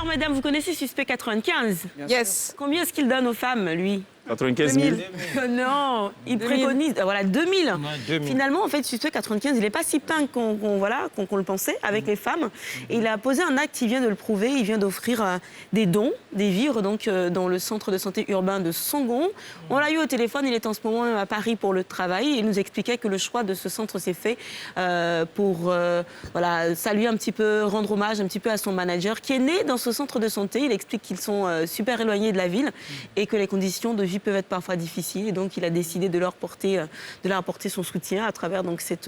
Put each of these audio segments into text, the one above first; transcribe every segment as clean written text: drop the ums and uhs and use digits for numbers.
madame, vous connaissez Suspect 95? Yes. Combien est-ce qu'il donne aux femmes, lui? 95 000. Non, il 2000. préconise, voilà, 2000. 2000. Finalement, en fait, Suspect 95, il n'est pas si peint qu'on le pensait avec les femmes. Et il a posé un acte, il vient de le prouver, il vient d'offrir des dons, des vivres, donc dans le centre de santé urbain de Sangon. On l'a eu au téléphone, il est en ce moment à Paris pour le travail. Il nous expliquait que le choix de ce centre s'est fait pour voilà, saluer un petit peu, rendre hommage un petit peu à son manager qui est né dans ce centre de santé. Il explique qu'ils sont super éloignés de la ville et que les conditions de vie peuvent être parfois difficiles. Et donc, il a décidé de leur apporter son soutien à travers donc, cette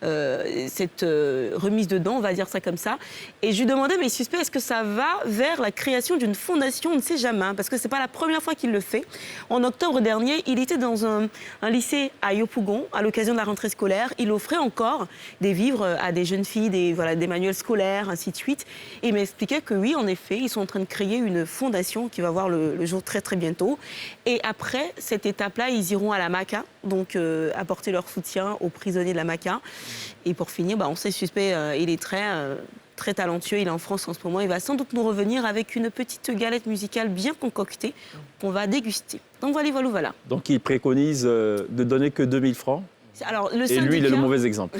remise de dons, on va dire ça comme ça. Et je lui demandais, mais Suspect, est-ce que ça va vers la création d'une fondation? On ne sait jamais, hein, parce que ce n'est pas la première fois qu'il le fait. En octobre dernier, il était dans un lycée à Yopougon, à l'occasion de la rentrée scolaire. Il offrait encore des vivres à des jeunes filles, des manuels scolaires, ainsi de suite. Et il m'expliquait que oui, en effet, ils sont en train de créer une fondation qui va voir le jour très, très bientôt. Et après cette étape-là, ils iront à la MACA, donc apporter leur soutien aux prisonniers de la MACA. Et pour finir, on sait Suspect, il est très talentueux, il est en France en ce moment. Il va sans doute nous revenir avec une petite galette musicale bien concoctée qu'on va déguster. Donc voilà. Donc il préconise de donner que 2000 francs. Alors, le Et syndicat, lui, il est le mauvais exemple.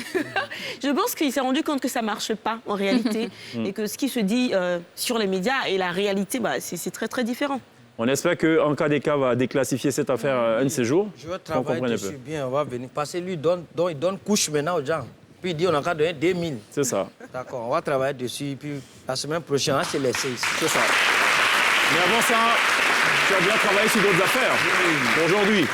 je pense qu'il s'est rendu compte que ça ne marche pas en réalité et que ce qui se dit sur les médias et la réalité, c'est très très différent. On espère qu'en cas des cas, va déclassifier cette affaire un de ces jours. Je veux travailler dessus bien, on va venir. Parce que lui, il donne couche maintenant aux gens. Puis il dit, on a qu'à donner 2000. C'est ça. D'accord, on va travailler dessus. Puis la semaine prochaine, on va se laisser ici. C'est ça. Mais avant ça, tu as bien travaillé sur d'autres affaires. Aujourd'hui.